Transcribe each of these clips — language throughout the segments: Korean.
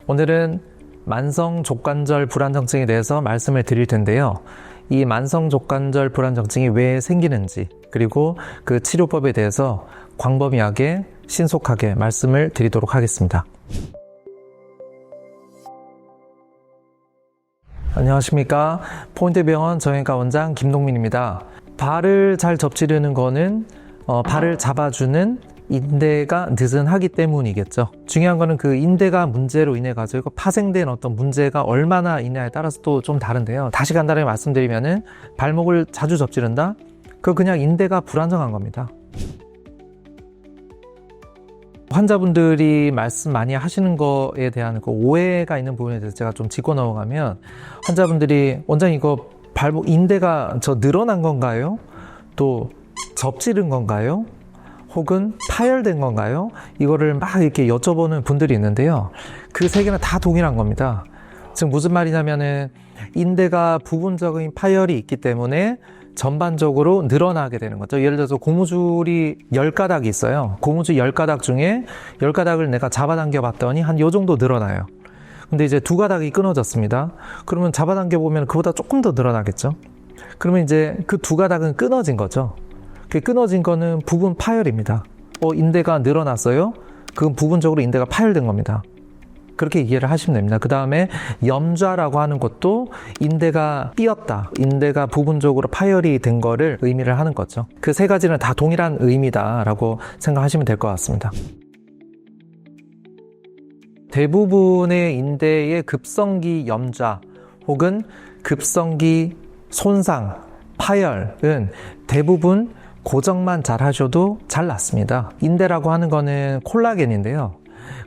오늘은 만성족관절 불안정증에 대해서 말씀을 드릴 텐데요. 이 만성족관절 불안정증이 왜 생기는지, 그리고 그 치료법에 대해서 광범위하게 신속하게 말씀을 드리도록 하겠습니다. 안녕하십니까. 포인트병원 정형외과 원장 김동민입니다. 발을 잘 접지르는 거는 발을 잡아주는 인대가 느슨하기 때문이겠죠. 중요한 거는 그 인대가 문제로 인해 가지고 파생된 어떤 문제가 얼마나 있냐에 따라서 또 좀 다른데요. 다시 간단하게 말씀드리면은 발목을 자주 접지른다? 그거 그냥 인대가 불안정한 겁니다. 환자분들이 말씀 많이 하시는 거에 대한 그 오해가 있는 부분에 대해서 제가 좀 짚고 넘어가면, 환자분들이 원장님 이거 발목 인대가 늘어난 건가요? 또 접지른 건가요? 혹은 파열된 건가요? 이거를 막 이렇게 여쭤보는 분들이 있는데요. 그 세 개는 다 동일한 겁니다. 즉 무슨 말이냐면은 인대가 부분적인 파열이 있기 때문에 전반적으로 늘어나게 되는 거죠. 예를 들어서 고무줄이 10가닥이 있어요. 고무줄 10가닥 중에 10가닥을 내가 잡아당겨 봤더니 한 요 정도 늘어나요. 근데 이제 2가닥이 끊어졌습니다. 그러면 잡아당겨 보면 그보다 조금 더 늘어나겠죠. 그러면 이제 그 2가닥은 끊어진 거죠. 그 끊어진 거는 부분 파열입니다. 인대가 늘어났어요? 그건 부분적으로 인대가 파열된 겁니다. 그렇게 이해를 하시면 됩니다. 그 다음에 염좌라고 하는 것도 인대가 삐었다, 인대가 부분적으로 파열이 된 거를 의미를 하는 거죠. 그 세 가지는 다 동일한 의미다라고 생각하시면 될 것 같습니다. 대부분의 인대의 급성기 염좌 혹은 급성기 손상, 파열은 대부분 고정만 잘 하셔도 잘 낫습니다. 인대라고 하는 거는 콜라겐인데요.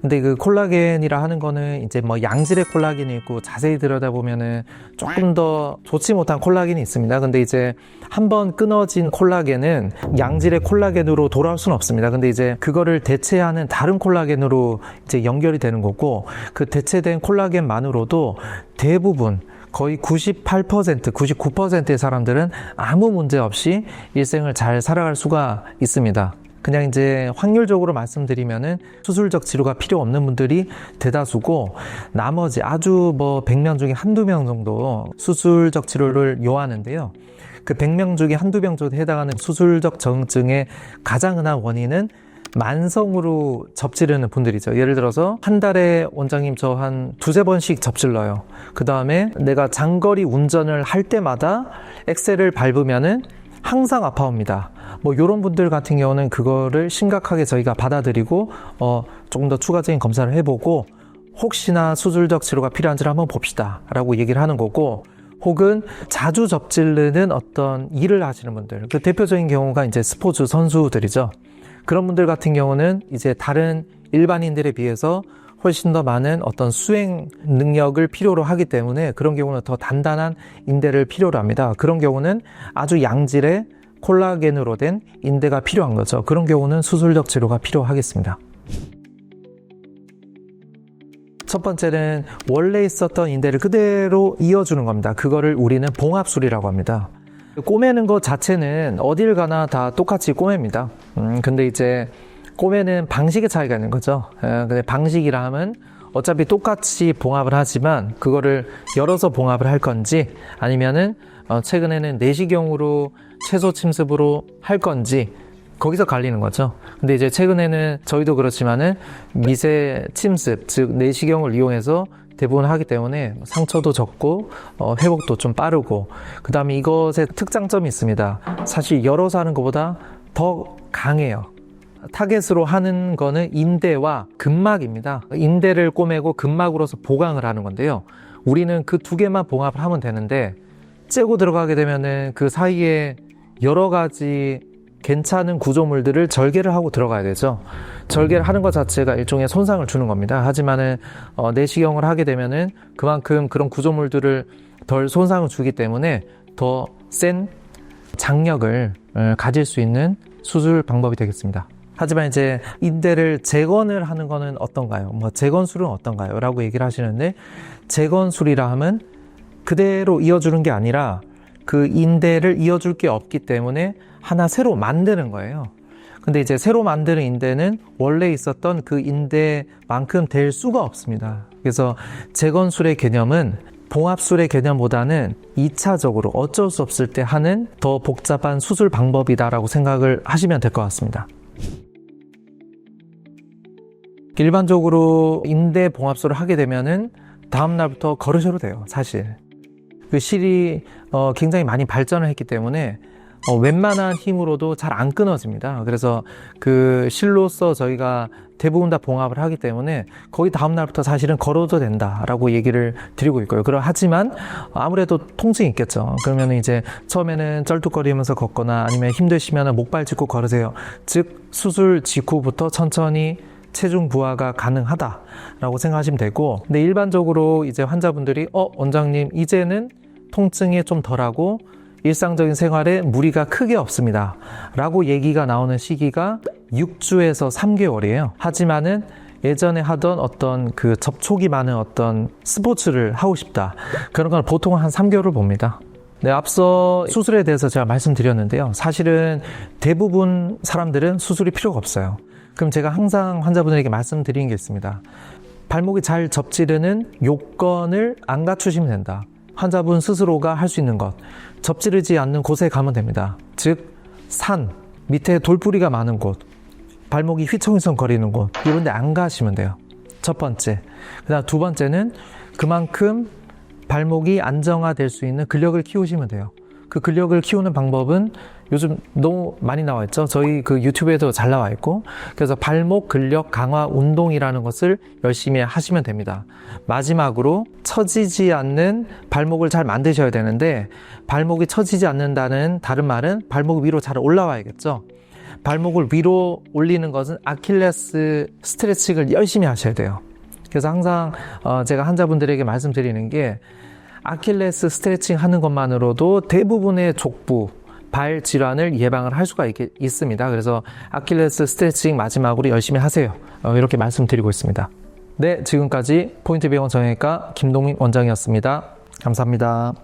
근데 그 콜라겐이라 하는 거는 이제 양질의 콜라겐이 있고, 자세히 들여다보면은 조금 더 좋지 못한 콜라겐이 있습니다. 근데 이제 한번 끊어진 콜라겐은 양질의 콜라겐으로 돌아올 수는 없습니다. 근데 이제 그거를 대체하는 다른 콜라겐으로 이제 연결이 되는 거고, 그 대체된 콜라겐만으로도 대부분 거의 98%, 99%의 사람들은 아무 문제 없이 일생을 잘 살아갈 수가 있습니다. 그냥 이제 확률적으로 말씀드리면은 수술적 치료가 필요 없는 분들이 대다수고, 나머지 아주 100명 중에 한두 명 정도 수술적 치료를 요하는데요. 그 100명 중에 한두 명 정도 해당하는 수술적 정증의 가장 흔한 원인은 만성으로 접지르는 분들이죠. 예를 들어서 한 달에 원장님 저 한 2-3번씩 접질러요. 그 다음에 내가 장거리 운전을 할 때마다 엑셀을 밟으면은 항상 아파옵니다. 이런 분들 같은 경우는 그거를 심각하게 저희가 받아들이고 조금 더 추가적인 검사를 해보고, 혹시나 수술적 치료가 필요한지를 한번 봅시다 라고 얘기를 하는 거고, 혹은 자주 접질르는 어떤 일을 하시는 분들, 그 대표적인 경우가 이제 스포츠 선수들이죠. 그런 분들 같은 경우는 이제 다른 일반인들에 비해서 훨씬 더 많은 어떤 수행 능력을 필요로 하기 때문에 그런 경우는 더 단단한 인대를 필요로 합니다. 그런 경우는 아주 양질의 콜라겐으로 된 인대가 필요한 거죠. 그런 경우는 수술적 치료가 필요하겠습니다. 첫 번째는 원래 있었던 인대를 그대로 이어주는 겁니다. 그거를 우리는 봉합술이라고 합니다. 꼬매는 것 자체는 어딜 가나 다 똑같이 꼬맵니다. 근데 이제 꼬매는 방식의 차이가 있는 거죠. 근데 방식이라 하면 어차피 똑같이 봉합을 하지만 그거를 열어서 봉합을 할 건지, 아니면은 최근에는 내시경으로 최소 침습으로 할 건지, 거기서 갈리는 거죠. 근데 이제 최근에는 저희도 그렇지만은 미세 침습, 즉 내시경을 이용해서 대부분 하기 때문에 상처도 적고 회복도 좀 빠르고, 그 다음에 이것의 특장점이 있습니다. 사실 열어서 하는 것보다 더 강해요. 타겟으로 하는 거는 인대와 근막입니다. 인대를 꼬매고 근막으로서 보강을 하는 건데요. 우리는 그 두 개만 봉합을 하면 되는데, 째고 들어가게 되면은 그 사이에 여러 가지 괜찮은 구조물들을 절개를 하고 들어가야 되죠. 절개를 하는 것 자체가 일종의 손상을 주는 겁니다. 하지만은 내시경을 하게 되면은 그만큼 그런 구조물들을 덜 손상을 주기 때문에 더 센 장력을 가질 수 있는 수술 방법이 되겠습니다. 하지만 이제 인대를 재건을 하는 거는 어떤가요? 재건술은 어떤가요? 라고 얘기를 하시는데, 재건술이라 하면 그대로 이어주는 게 아니라 그 인대를 이어줄 게 없기 때문에 하나 새로 만드는 거예요. 근데 이제 새로 만드는 인대는 원래 있었던 그 인대만큼 될 수가 없습니다. 그래서 재건술의 개념은 봉합술의 개념보다는 2차적으로 어쩔 수 없을 때 하는 더 복잡한 수술 방법이다라고 생각을 하시면 될 것 같습니다. 일반적으로 인대 봉합술을 하게 되면은 다음날부터 걸으셔도 돼요, 사실. 그 실이 굉장히 많이 발전을 했기 때문에 웬만한 힘으로도 잘 안 끊어집니다. 그래서 그 실로서 저희가 대부분 다 봉합을 하기 때문에 거의 다음날부터 사실은 걸어도 된다라고 얘기를 드리고 있고요. 하지만 아무래도 통증이 있겠죠. 그러면 이제 처음에는 쩔뚝거리면서 걷거나 아니면 힘드시면 목발 짚고 걸으세요. 즉 수술 직후부터 천천히 체중 부하가 가능하다라고 생각하시면 되고, 근데 일반적으로 이제 환자분들이 원장님 이제는 통증이 좀 덜하고 일상적인 생활에 무리가 크게 없습니다 라고 얘기가 나오는 시기가 6주에서 3개월이에요. 하지만은 예전에 하던 어떤 그 접촉이 많은 어떤 스포츠를 하고 싶다, 그런 걸 보통 한 3개월을 봅니다. 네, 앞서 수술에 대해서 제가 말씀드렸는데요. 사실은 대부분 사람들은 수술이 필요가 없어요. 그럼 제가 항상 환자분들에게 말씀드리는 게 있습니다. 발목이 잘 접지르는 요건을 안 갖추시면 된다. 환자분 스스로가 할 수 있는 것, 접지르지 않는 곳에 가면 됩니다. 즉 산, 밑에 돌뿌리가 많은 곳, 발목이 휘청휘청 거리는 곳, 이런 데 안 가시면 돼요. 첫 번째. 그다음 두 번째는 그만큼 발목이 안정화될 수 있는 근력을 키우시면 돼요. 그 근력을 키우는 방법은 요즘 너무 많이 나와 있죠. 저희 그 유튜브에도 잘 나와 있고, 그래서 발목 근력 강화 운동이라는 것을 열심히 하시면 됩니다. 마지막으로 처지지 않는 발목을 잘 만드셔야 되는데, 발목이 처지지 않는다는 다른 말은 발목 위로 잘 올라와야겠죠. 발목을 위로 올리는 것은 아킬레스 스트레칭을 열심히 하셔야 돼요. 그래서 항상 제가 환자분들에게 말씀드리는 게, 아킬레스 스트레칭 하는 것만으로도 대부분의 족부, 발 질환을 예방을 할 수가 있습니다. 그래서 아킬레스 스트레칭 마지막으로 열심히 하세요. 이렇게 말씀드리고 있습니다. 네, 지금까지 포인트 병원 정형외과 김동민 원장이었습니다. 감사합니다.